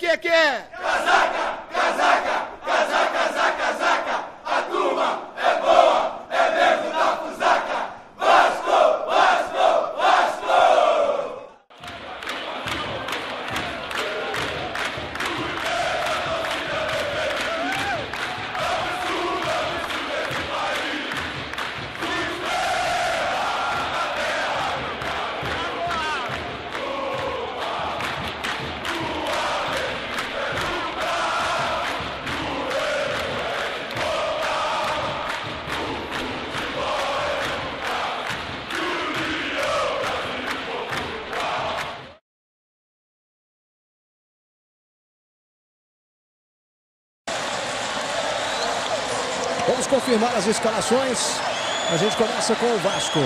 que é? Casaca, casaca, casaca, casaca, casaca. A turma é boa, é mesmo da fusaca. Vasco, Vasco, Vasco! Vamos confirmar as escalações. A gente começa com o Vasco.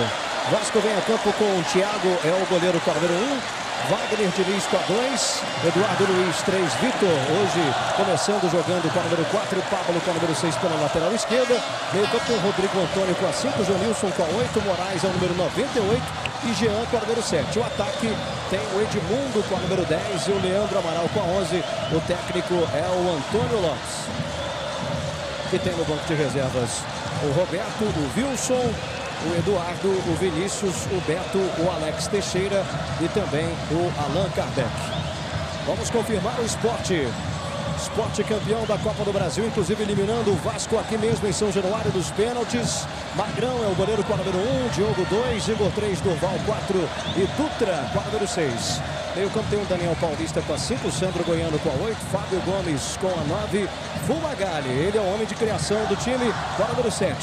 Vasco vem a campo com o Thiago, é o goleiro com a número 1. Wagner Diniz com a 2. Eduardo Luiz 3. Vitor, hoje começando jogando com a número 4. Pablo com a número 6 pela lateral esquerda. Meio campo com o Rodrigo Antônio com a 5. Jonilson com a 8. Moraes é o número 98. E Jean com a número 7. O ataque tem o Edmundo com a número 10 e o Leandro Amaral com a 11. O técnico é o Antônio Lopes. Que tem no banco de reservas o Roberto, o Wilson, o Eduardo, o Vinícius, o Beto, o Alex Teixeira e também o Allan Kardec. Vamos confirmar o Sport. Sport campeão da Copa do Brasil, inclusive eliminando o Vasco aqui mesmo em São Januário dos pênaltis. Magrão é o goleiro com a número 1, Diogo 2, Igor 3, Durval 4 e Dutra com a número 6. Meio campo tem o Daniel Paulista com a 5, Sandro Goiano com a 8, Fábio Gomes com a 9, Fumagalli, ele é o homem de criação do time com a número 7.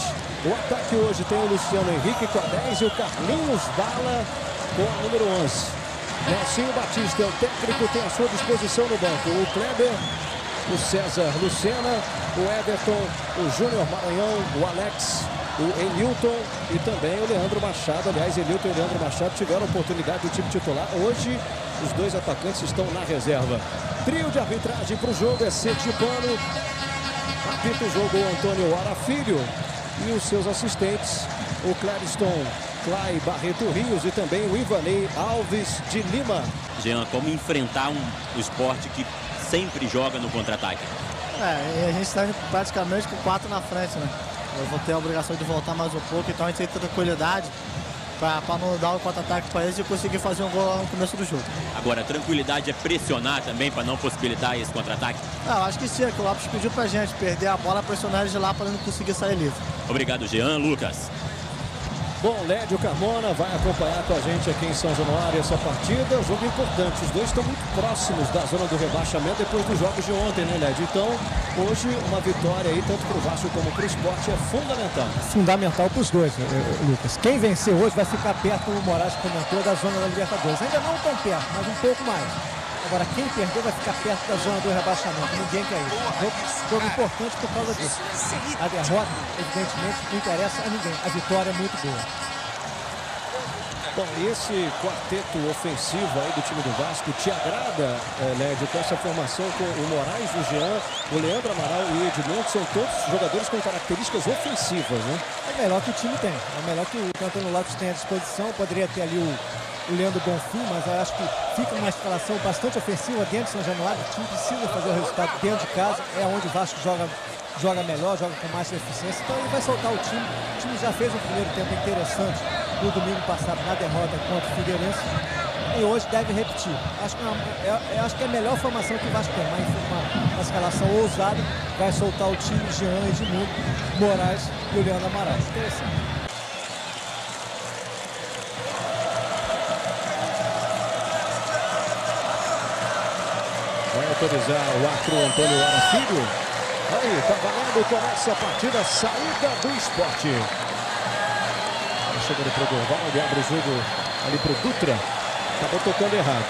O ataque hoje tem o Luciano Henrique com a 10 e o Carlinhos Bala com a número 11. Nelsinho Batista, o técnico, tem à sua disposição no banco o Kleber, o César Lucena, o Everton, o Júnior Maranhão, o Alex, o Enilton e também o Leandro Machado. Aliás, Enilton e Leandro Machado tiveram a oportunidade do time titular. Hoje, os dois atacantes estão na reserva. Trio de arbitragem para o jogo é Sergipano. Apita o jogo o Antônio Ora Filho e os seus assistentes, o Clariston Clay Barreto Rios e também o Ivanei Alves de Lima. Jean, como enfrentar o esporte que sempre joga no contra-ataque? A gente está praticamente com 4 na frente, né? Eu vou ter a obrigação de voltar mais um pouco, então a gente tem tranquilidade para não dar o contra-ataque para eles e conseguir fazer um gol lá no começo do jogo. Agora, a tranquilidade é pressionar também para não possibilitar esse contra-ataque? Eu acho que sim, é que o Lopes pediu pra gente perder a bola, pressionar eles de lá para não conseguir sair livre. Obrigado, Jean. Lucas. Bom, Lédio Carmona vai acompanhar com a gente aqui em São Januário essa partida. Jogo importante, os dois estão muito próximos da zona do rebaixamento depois dos jogos de ontem, né, Lédio? Então, hoje uma vitória aí, tanto para o Vasco como para o Sport, é fundamental. Fundamental para os dois, Lucas. Quem vencer hoje vai ficar perto, como o Moraes comentou, da zona da Libertadores. Ainda não tão perto, mas um pouco mais. Agora, quem perder vai ficar perto da zona do rebaixamento. Ninguém quer isso. Jogo importante por causa disso. A derrota, evidentemente, não interessa a ninguém. A vitória é muito boa. Bom, e esse quarteto ofensivo aí do time do Vasco te agrada, Lédio, com essa formação com o Moraes, o Jean, o Leandro Amaral e o Edmundo, são todos jogadores com características ofensivas, né? É melhor que o time tem. É melhor que o Antônio Lopes tem à disposição. Poderia ter ali o Leandro Bonfim, mas eu acho que fica uma escalação bastante ofensiva dentro de São Januário. O time precisa fazer o resultado dentro de casa, é onde o Vasco joga melhor, joga com mais eficiência, então ele vai soltar o time. O time já fez um primeiro tempo interessante no domingo passado na derrota contra o Figueirense e hoje deve repetir. Acho que é a melhor formação que o Vasco tem, uma escalação ousada, vai soltar o time Jean, Edmundo, Moraes e o Leandro Amaral. Interessante. Vai autorizar o árbitro Antônio Ora Filho. Aí, tá valendo, começa a partida, saída do Sport. Chegando pro Durval, ele abre o jogo ali pro Dutra. Acabou tocando errado.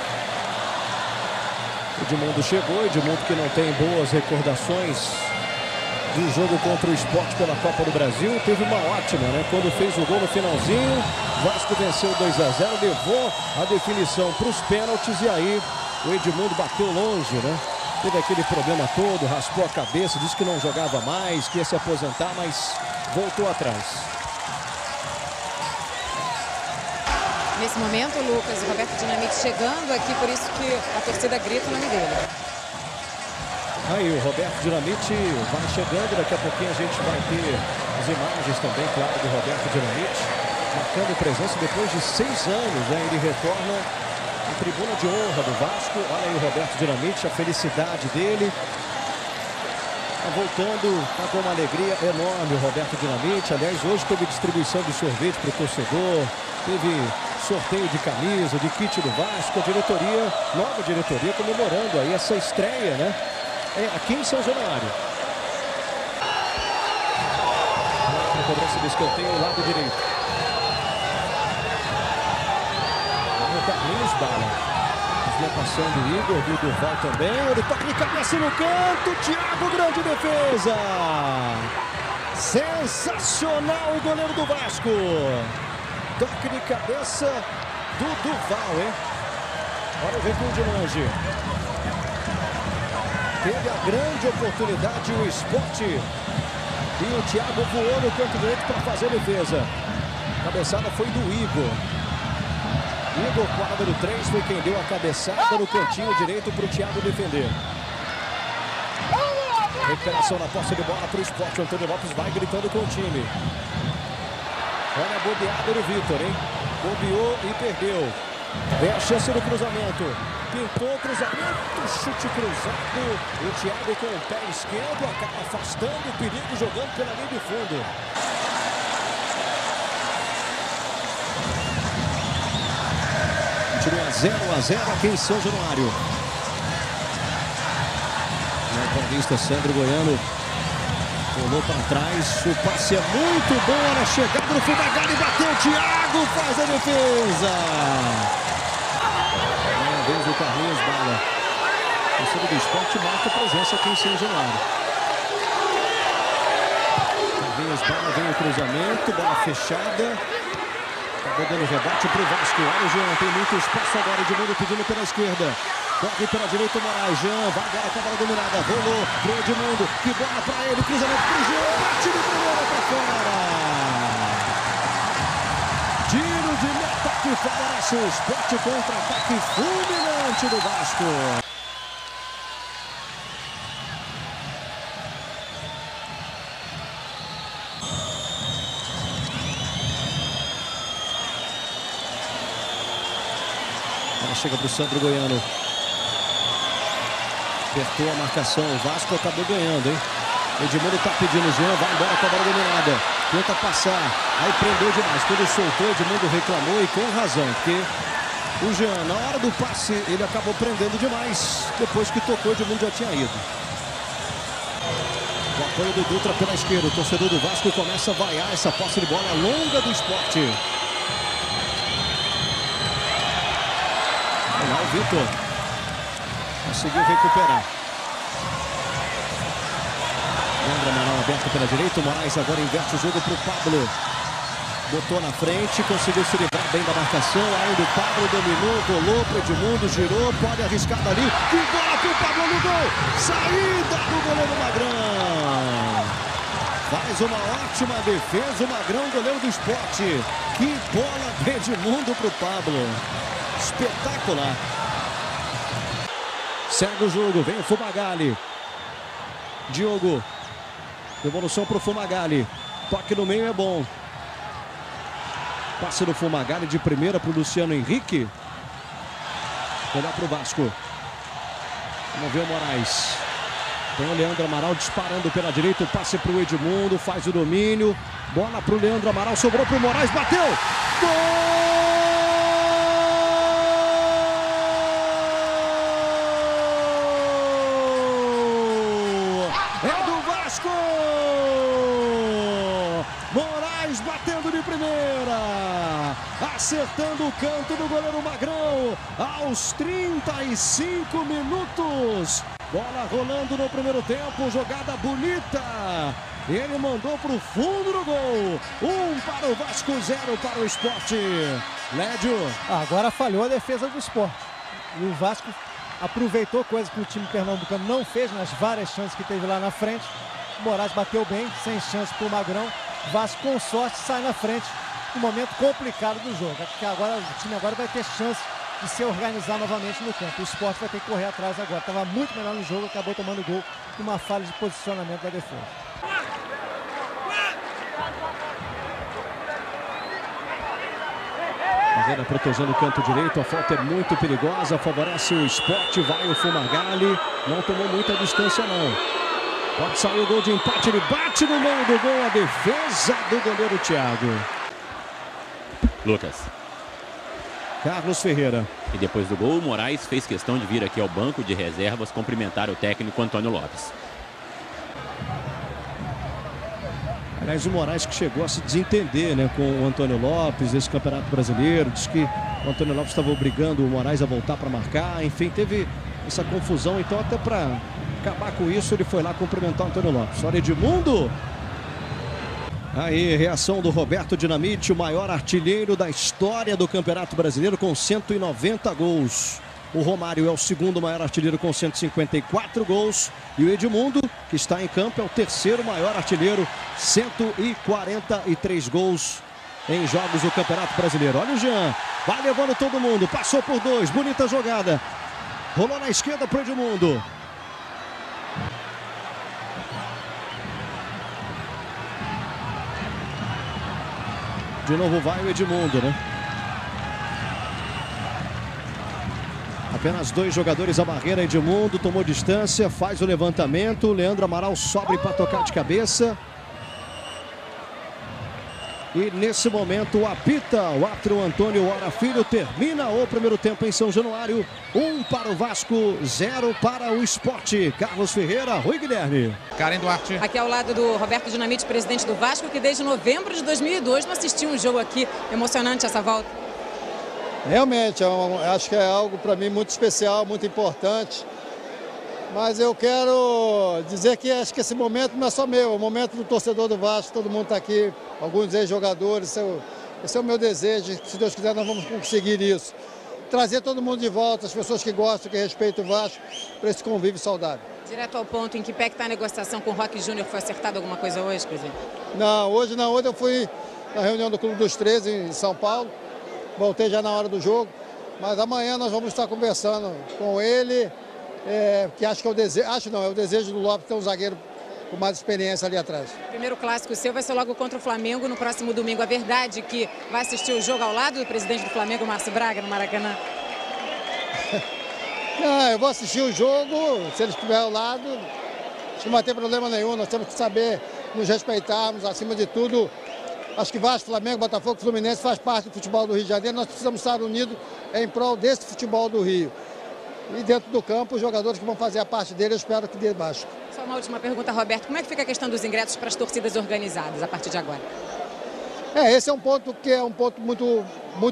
Edmundo chegou, Edmundo que não tem boas recordações do jogo contra o Sport pela Copa do Brasil. Teve uma ótima, né? Quando fez o gol no finalzinho, Vasco venceu 2-0, levou a definição para os pênaltis e aí o Edmundo bateu longe, né? Teve aquele problema todo, raspou a cabeça, disse que não jogava mais, que ia se aposentar, mas voltou atrás. Nesse momento, Lucas, o Roberto Dinamite chegando aqui, por isso que a torcida grita o nome dele. Aí o Roberto Dinamite vai chegando, daqui a pouquinho a gente vai ter as imagens também, claro, do Roberto Dinamite, marcando presença depois de 6 anos, né? Ele retorna à tribuna de honra do Vasco. Olha aí o Roberto Dinamite, a felicidade dele. Tá voltando, tá com uma alegria enorme o Roberto Dinamite. Aliás, hoje teve distribuição de sorvete para o torcedor, teve sorteio de camisa, de kit do Vasco, a diretoria, nova diretoria comemorando aí essa estreia, né? Aqui em São Januário. A cobrança do escanteio, lado direito. O Carlinhos Bala. Deslocação do Igor, do Durval também. Ele toca de cabeça no canto. Thiago, grande defesa. Sensacional o goleiro do Vasco. Toque de cabeça do Durval, hein? Olha o recuo de longe. Teve a grande oportunidade o Sport. E o Thiago voou no canto direito para fazer a defesa. A cabeçada foi do Igor. Igor, quadro 3, foi quem deu a cabeçada no cantinho direito para o Thiago defender. Recuperação na posse de bola para o Sport. O Antônio Lopes vai gritando com o time. Olha a bobeada do Vitor, hein? Bobeou e perdeu. Vem a chance do cruzamento. Pintou o cruzamento, chute cruzado. O Thiago com o pé esquerdo acaba afastando o perigo, jogando pela linha de fundo. Continua 0-0 aqui em São Januário. O paulista Sandro Goiano pulou para trás. O passe é muito bom na chegada do Fumagalli. Bateu, Thiago faz a defesa. Vez o Carlinhos Bala. O torcedor do Sport marca presença aqui em São Januário. Carlinhos Bala, vem o cruzamento, bola fechada. Acabou dando rebate para o Vasco. Olha o Jean, tem muito espaço agora. Edmundo pedindo pela esquerda. Corre pela direita o Moraes. Jean vai agora com a bola dominada. Rolou pro Edmundo. Que bola para ele. Cruzamento para o Jean. Bate de primeira para fora. Tiro de meta que favorece o Sport, contra-ataque fulminante do Vasco. Ela chega para o Sandro Goiano. Apertou a marcação. O Vasco acabou ganhando, hein? Edmundo tá pedindo o Jean, vai embora com a bola dominada. Tenta passar, aí prendeu demais. Quando soltou, Edmundo reclamou e com razão, porque o Jean, na hora do passe, ele acabou prendendo demais. Depois que tocou, Edmundo já tinha ido. O apoio do Dutra pela esquerda. O torcedor do Vasco começa a vaiar essa posse de bola longa do Sport. Olha lá o Vitor. Conseguiu recuperar. Leandro Amaral aberto pela direita. O Moraes agora inverte o jogo para o Pablo. Botou na frente, conseguiu se livrar bem da marcação. Ainda o Pablo dominou, rolou para o Edmundo, girou, pode arriscar dali. Que bola para o Pablo no gol! Saída do goleiro Magrão. Faz uma ótima defesa o Magrão, goleiro do Sport. Que bola de Edmundo para o Pablo. Espetacular. Segue o jogo, vem o Fumagalli. Diogo. Devolução para o Fumagalli. Toque no meio é bom. Passe do Fumagalli de primeira para o Luciano Henrique. Olhar para o Vasco. Vamos ver o Moraes. Tem o Leandro Amaral disparando pela direita. O passe para o Edmundo. Faz o domínio. Bola para o Leandro Amaral. Sobrou para o Moraes. Bateu. Gol! Moraes batendo de primeira, acertando o canto do goleiro Magrão, aos 35 minutos. Bola rolando no primeiro tempo, jogada bonita. Ele mandou para o fundo do gol. 1 para o Vasco, 0 para o Sport. Lédio. Agora falhou a defesa do Sport. E o Vasco aproveitou coisa que o time pernambucano não fez nas várias chances que teve lá na frente. O Moraes bateu bem, sem chance para o Magrão. Vasco com sorte sai na frente no momento complicado do jogo. Porque agora o time agora vai ter chance de se organizar novamente no campo. O Sport vai ter que correr atrás agora. Estava muito melhor no jogo, acabou tomando gol com uma falha de posicionamento da defesa. Barreira protegendo o canto direito, a falta é muito perigosa, favorece o Sport, vai o Fumagalli, não tomou muita distância não. Pode sair o gol de empate, ele bate no meio do gol, a defesa do goleiro Thiago. Lucas. Carlos Ferreira. E depois do gol, o Moraes fez questão de vir aqui ao banco de reservas cumprimentar o técnico Antônio Lopes. Aliás, o Moraes que chegou a se desentender, né, com o Antônio Lopes nesse Campeonato Brasileiro. Diz que o Antônio Lopes estava obrigando o Moraes a voltar para marcar. Enfim, teve essa confusão. Então, até para acabar com isso, ele foi lá cumprimentar o Antônio Lopes. Olha, Edmundo. Aí, reação do Roberto Dinamite, o maior artilheiro da história do Campeonato Brasileiro, com 190 gols. O Romário é o segundo maior artilheiro com 154 gols. E o Edmundo, que está em campo, é o terceiro maior artilheiro, 143 gols em jogos do Campeonato Brasileiro. Olha o Jean, vai levando todo mundo, passou por dois, bonita jogada. Rolou na esquerda para o Edmundo. De novo vai o Edmundo, né? Apenas dois jogadores à barreira. Edmundo tomou distância, faz o levantamento. Leandro Amaral sobe para tocar de cabeça. E nesse momento apita o árbitro Antônio Hora Filho. Termina o primeiro tempo em São Januário. 1 para o Vasco, 0 para o Sport. Carlos Ferreira, Rui Guilherme. Karen Duarte. Aqui ao lado do Roberto Dinamite, presidente do Vasco, que desde novembro de 2002 não assistiu um jogo aqui. Emocionante essa volta. Realmente, acho que é algo para mim muito especial, muito importante. Mas eu quero dizer que acho que esse momento não é só meu, é o momento do torcedor do Vasco, todo mundo está aqui, alguns ex-jogadores, esse é o meu desejo, se Deus quiser nós vamos conseguir isso. Trazer todo mundo de volta, as pessoas que gostam, que respeitam o Vasco, para esse convívio saudável. Direto ao ponto, em que pé que está a negociação com o Roque Júnior? Foi acertado alguma coisa hoje, presidente? Não, hoje não, hoje eu fui na reunião do Clube dos 13 em São Paulo. Voltei já na hora do jogo, mas amanhã nós vamos estar conversando com ele, que acho que é o desejo, é o desejo do Lopes ter um zagueiro com mais experiência ali atrás. O primeiro clássico seu vai ser logo contra o Flamengo no próximo domingo. A verdade que vai assistir o jogo ao lado do presidente do Flamengo, Márcio Braga, no Maracanã? Não, eu vou assistir o jogo, se ele estiver ao lado, acho que não vai ter problema nenhum, nós temos que saber nos respeitarmos, acima de tudo. Acho que Vasco, Flamengo, Botafogo, Fluminense faz parte do futebol do Rio de Janeiro. Nós precisamos estar unidos em prol desse futebol do Rio. E dentro do campo, os jogadores que vão fazer a parte dele, eu espero que dê Vasco. Só uma última pergunta, Roberto. Como é que fica a questão dos ingressos para as torcidas organizadas a partir de agora? Esse é um ponto que é um ponto muito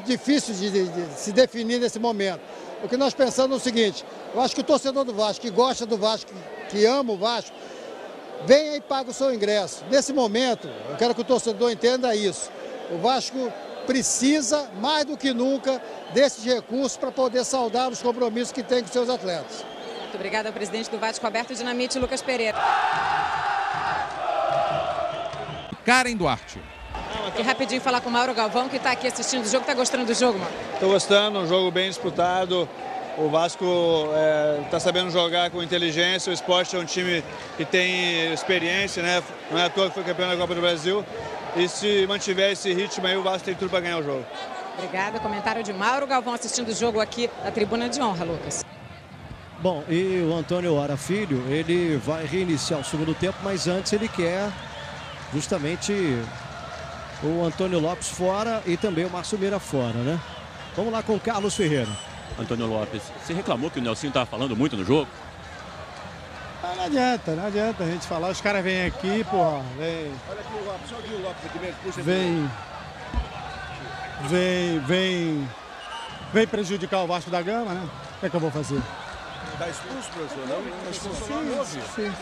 difícil de se definir nesse momento. O que nós pensamos é o seguinte, eu acho que o torcedor do Vasco, que gosta do Vasco, que ama o Vasco, venha e paga o seu ingresso. Nesse momento, eu quero que o torcedor entenda isso. O Vasco precisa, mais do que nunca, desses recursos para poder saldar os compromissos que tem com seus atletas. Muito obrigada ao presidente do Vasco, Roberto Dinamite e Lucas Pereira. Karen Duarte. E rapidinho falar com o Mauro Galvão, que está aqui assistindo o jogo. Está gostando do jogo, Mauro? Estou gostando, um jogo bem disputado. O Vasco está sabendo jogar com inteligência. O Sport é um time que tem experiência, né? Não é à toa que foi campeão da Copa do Brasil. E se mantiver esse ritmo aí, o Vasco tem tudo para ganhar o jogo. Obrigada. Comentário de Mauro Galvão assistindo o jogo aqui da Tribuna de Honra, Lucas. Bom, e o Antônio Hora Filho, ele vai reiniciar o segundo tempo, mas antes ele quer justamente o Antônio Lopes fora e também o Márcio Meira fora, né? Vamos lá com o Carlos Ferreira. Antônio Lopes, você reclamou que o Nelsinho estava falando muito no jogo? Não adianta a gente falar. Os caras vêm aqui, porra, vem. Olha aqui o Lopes, olha aqui o Lopes aqui mesmo, puxa vem prejudicar o Vasco da Gama, né? O que é que eu vou fazer? Dá expulso, professor, não? Mas sim.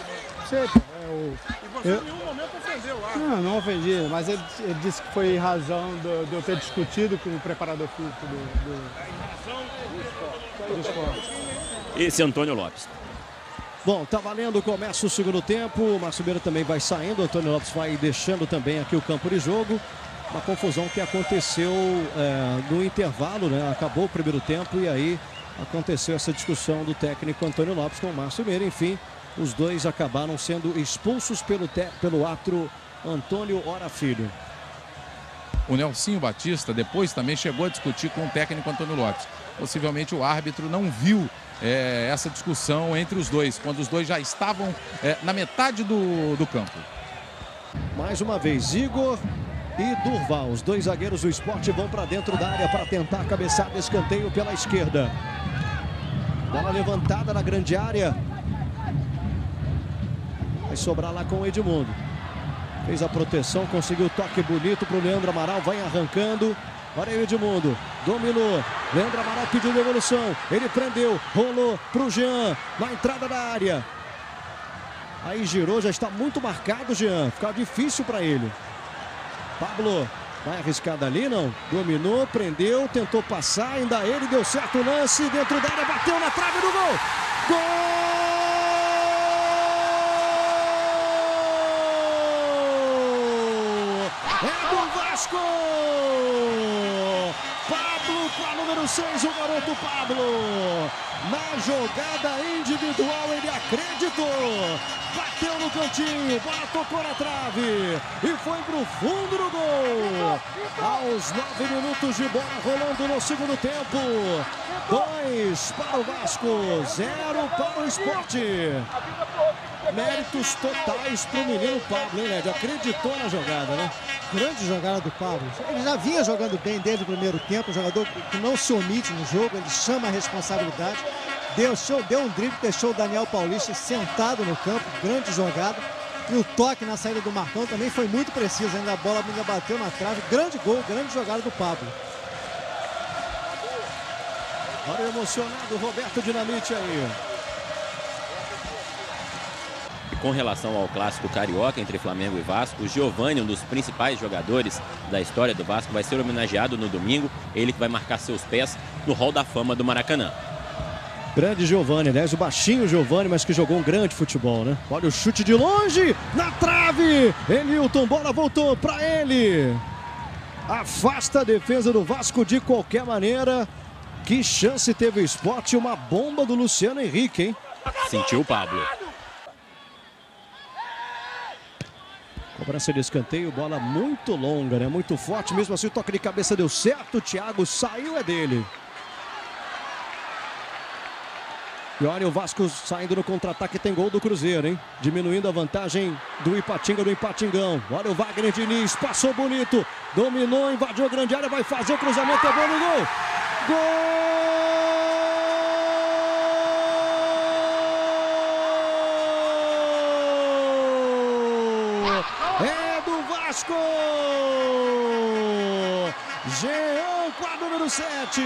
E você em nenhum momento ofendeu lá? Não ofendi, mas ele disse que foi razão de eu ter discutido com o preparador físico do esporte. Esse é Antônio Lopes. Bom, tá valendo, começa o segundo tempo. O Márcio Meira também vai saindo. O Antônio Lopes vai deixando também aqui o campo de jogo. Uma confusão que aconteceu no intervalo, né? Acabou o primeiro tempo e aí aconteceu essa discussão do técnico Antônio Lopes com o Márcio Meira. Enfim, os dois acabaram sendo expulsos pelo árbitro Antônio Ora Filho. O Nelsinho Batista depois também chegou a discutir com o técnico Antônio Lopes. Possivelmente o árbitro não viu essa discussão entre os dois, quando os dois já estavam na metade do campo. Mais uma vez, Igor e Durval, os dois zagueiros do Sport, vão para dentro da área para tentar cabeçar de escanteio pela esquerda. Bola levantada na grande área. Vai sobrar lá com o Edmundo. Fez a proteção, conseguiu o toque bonito para o Leandro Amaral, vai arrancando. Olha aí o Edmundo, dominou. Leandro Amaral pediu devolução. Ele prendeu, rolou para o Jean, na entrada da área. Aí girou, já está muito marcado, Jean. Fica difícil para ele. Pablo vai arriscar dali, não? Dominou, prendeu, tentou passar. Ainda ele, deu certo o lance. Dentro da área, bateu na trave do gol. Gol! É do Vasco! Pablo com a número 6, o garoto Pablo. Na jogada individual ele acreditou. Bateu no cantinho, bola tocou na trave e foi pro fundo do gol. Aos 9 minutos de bola rolando no segundo tempo. 2 para o Vasco, 0 para o Sport. Méritos totais para o menino Pablo, hein, Ned? Acreditou na jogada, né? Grande jogada do Pablo. Ele já vinha jogando bem desde o primeiro tempo, um jogador que não se omite no jogo, ele chama a responsabilidade. Deu um drible, deixou o Daniel Paulista sentado no campo, grande jogada. E o toque na saída do Marcão também foi muito preciso, ainda a bola ainda bateu na trave. Grande gol, grande jogada do Pablo. Olha o emocionado Roberto Dinamite aí. Com relação ao clássico carioca entre Flamengo e Vasco, o Giovani, um dos principais jogadores da história do Vasco, vai ser homenageado no domingo. Ele que vai marcar seus pés no Hall da Fama do Maracanã. Grande Giovani, aliás, o baixinho Giovani, mas que jogou um grande futebol, né? Olha o chute de longe, na trave. Enilton, bola voltou para ele. Afasta a defesa do Vasco de qualquer maneira. Que chance teve o Sport, uma bomba do Luciano Henrique, hein? Sentiu o Pablo. Cobrança de escanteio, bola muito longa, né? Muito forte, mesmo assim o toque de cabeça deu certo. O Thiago saiu, é dele. E olha o Vasco saindo no contra-ataque, tem gol do Cruzeiro, hein? Diminuindo a vantagem do Ipatinga, do Ipatingão. Olha o Wagner Diniz, passou bonito, dominou, invadiu a grande área, vai fazer o cruzamento, é bom no gol. Gol! É do Vasco! Jean com a número 7.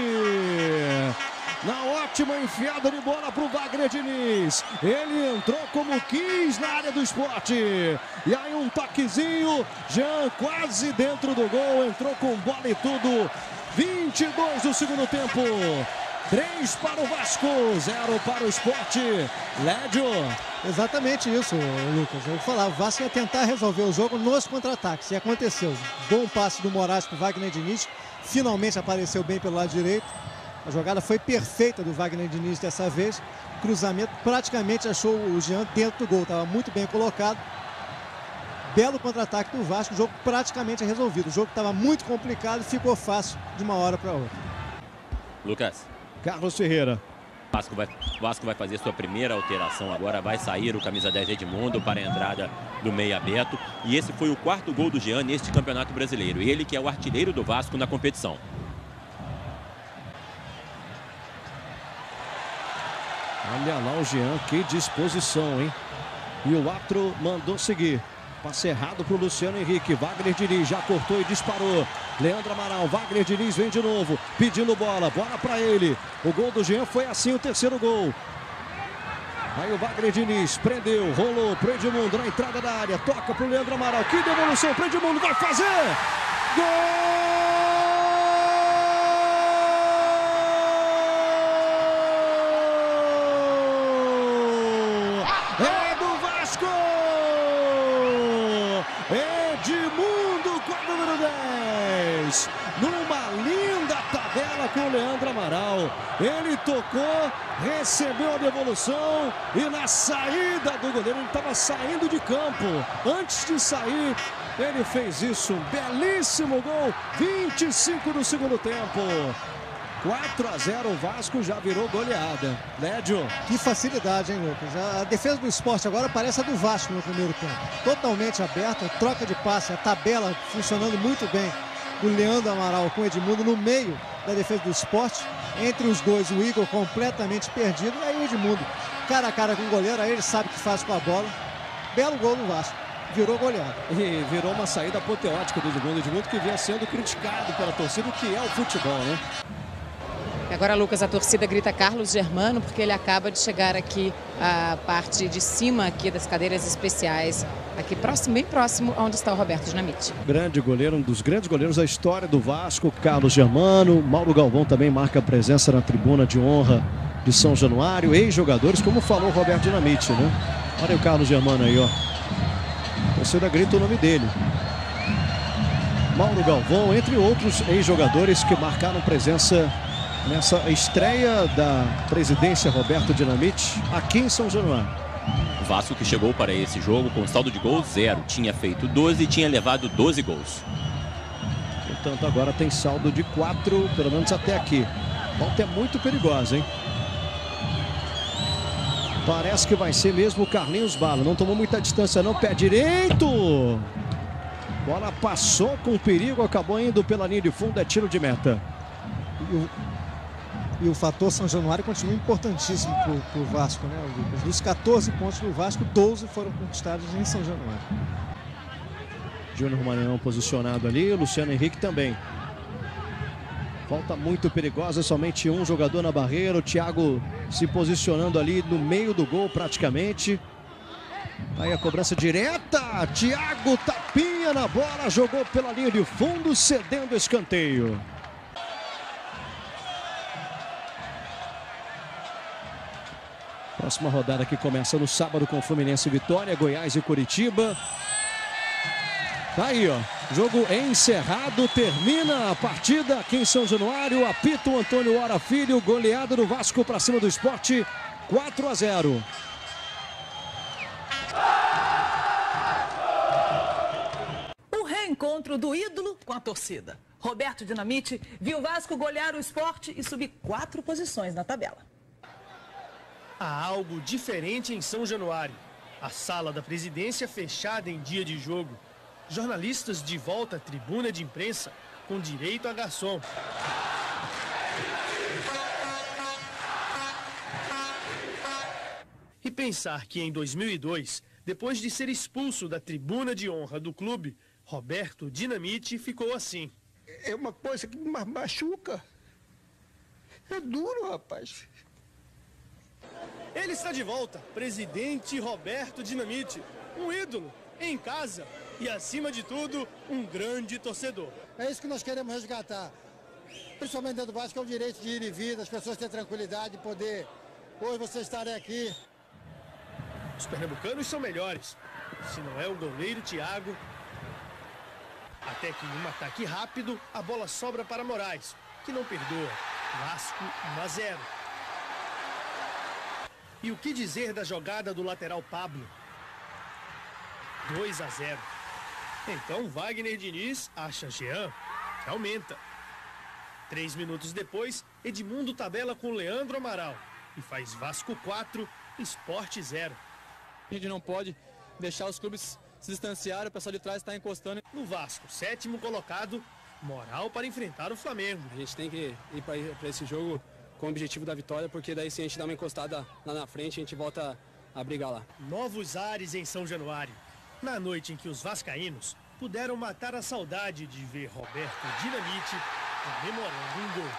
Na ótima enfiada de bola para o Wagner Diniz. Ele entrou como quis na área do Sport. E aí um toquezinho. Jean quase dentro do gol. Entrou com bola e tudo. 22 do segundo tempo. 3 para o Vasco, 0 para o Sport. Lédio. Exatamente isso, Lucas. Eu vou falar, o Vasco ia tentar resolver o jogo nos contra-ataques. E aconteceu. Bom passe do Moraes para o Wagner Diniz. Finalmente apareceu bem pelo lado direito. A jogada foi perfeita do Wagner Diniz dessa vez. Cruzamento, praticamente achou o Jean dentro do gol. Estava muito bem colocado. Belo contra-ataque do Vasco. O jogo praticamente resolvido. O jogo estava muito complicado e ficou fácil de uma hora para outra. Lucas. Carlos Ferreira. O Vasco vai fazer sua primeira alteração agora. Vai sair o camisa 10 Edmundo para a entrada do meia Beto. E esse foi o 4º gol do Jean neste Campeonato Brasileiro. Ele que é o artilheiro do Vasco na competição. Olha lá o Jean, que disposição, hein? E o árbitro mandou seguir. Passe errado para o Luciano Henrique. Wagner Diniz já cortou e disparou. Leandro Amaral, Wagner Diniz vem de novo, pedindo bola, bola para ele. O gol do Jean foi assim o 3º gol. Aí o Wagner Diniz prendeu, rolou para o Edmundo na entrada da área. Toca para o Leandro Amaral, que devolução para o Edmundo, vai fazer! Gol! Edmundo com a número Gols. Numa linda tabela com o Leandro Amaral. Ele tocou, recebeu a devolução e na saída do goleiro, ele estava saindo de campo. Antes de sair, ele fez isso. Um belíssimo gol, 25 do segundo tempo. 4-0, o Vasco já virou goleada. Lédio. Que facilidade, hein, Lucas? A defesa do Sport agora parece a do Vasco no primeiro tempo. Totalmente aberta, troca de passe, a tabela funcionando muito bem. O Leandro Amaral com o Edmundo no meio da defesa do Sport. Entre os dois, o Igor completamente perdido. E aí o Edmundo, cara a cara com o goleiro, aí ele sabe o que faz com a bola. Belo gol no Vasco. Virou goleada. E virou uma saída apoteótica do Edmundo que vinha sendo criticado pela torcida, o que é o futebol, né? E agora, Lucas, a torcida grita Carlos Germano, porque ele acaba de chegar aqui à parte de cima aqui das cadeiras especiais, aqui próximo, bem próximo onde está o Roberto Dinamite. Grande goleiro, um dos grandes goleiros da história do Vasco, Carlos Germano. Mauro Galvão também marca presença na tribuna de honra de São Januário. Ex-jogadores, como falou o Roberto Dinamite, né? Olha o Carlos Germano aí, ó. A torcida grita o nome dele. Mauro Galvão, entre outros ex-jogadores que marcaram presença nessa estreia da presidência Roberto Dinamite aqui em São Januário. O Vasco que chegou para esse jogo com saldo de gols 0. Tinha feito 12 e tinha levado 12 gols. Portanto, agora tem saldo de 4, pelo menos até aqui. A volta é muito perigosa, hein? Parece que vai ser mesmo o Carlinhos Bala. Não tomou muita distância não, pé direito. Bola passou com perigo, acabou indo pela linha de fundo, é tiro de meta. E o fator São Januário continua importantíssimo para o Vasco, né, Lucas? Dos 14 pontos do Vasco, 12 foram conquistados em São Januário. Júnior Maranhão posicionado ali, o Luciano Henrique também. Falta muito perigosa, somente um jogador na barreira. O Thiago se posicionando ali no meio do gol praticamente. Aí a cobrança direta, Thiago tapinha na bola, jogou pela linha de fundo, cedendo escanteio. Próxima rodada que começa no sábado com Fluminense e Vitória, Goiás e Curitiba. Tá aí, ó. Jogo encerrado, termina a partida aqui em São Januário. Apita o Antônio Hora Filho, goleada do Vasco para cima do Sport, 4-0. O reencontro do ídolo com a torcida. Roberto Dinamite viu o Vasco golear o Sport e subir 4 posições na tabela. Há algo diferente em São Januário. A sala da presidência fechada em dia de jogo. Jornalistas de volta à tribuna de imprensa com direito a garçom. E pensar que em 2002, depois de ser expulso da tribuna de honra do clube, Roberto Dinamite ficou assim. É uma coisa que me machuca. É duro, rapaz. Ele está de volta, presidente Roberto Dinamite, um ídolo em casa e, acima de tudo, um grande torcedor. É isso que nós queremos resgatar, principalmente dentro do Vasco, que é o direito de ir e vir, das pessoas terem tranquilidade de poder, hoje vocês estarem aqui. Os pernambucanos são melhores, se não é o goleiro Thiago. Até que em um ataque rápido, a bola sobra para Moraes, que não perdoa. Vasco 1-0. E o que dizer da jogada do lateral Pablo? 2-0. Então Wagner Diniz acha Jean, que aumenta. 3 minutos depois, Edmundo tabela com Leandro Amaral e faz Vasco 4, Sport 0. A gente não pode deixar os clubes se distanciarem, o pessoal de trás está encostando. No Vasco, 7º colocado, moral para enfrentar o Flamengo. A gente tem que ir para esse jogo com o objetivo da vitória, porque daí se a gente dá uma encostada lá na frente, a gente volta a brigar lá. Novos ares em São Januário, na noite em que os vascaínos puderam matar a saudade de ver Roberto Dinamite comemorando um gol.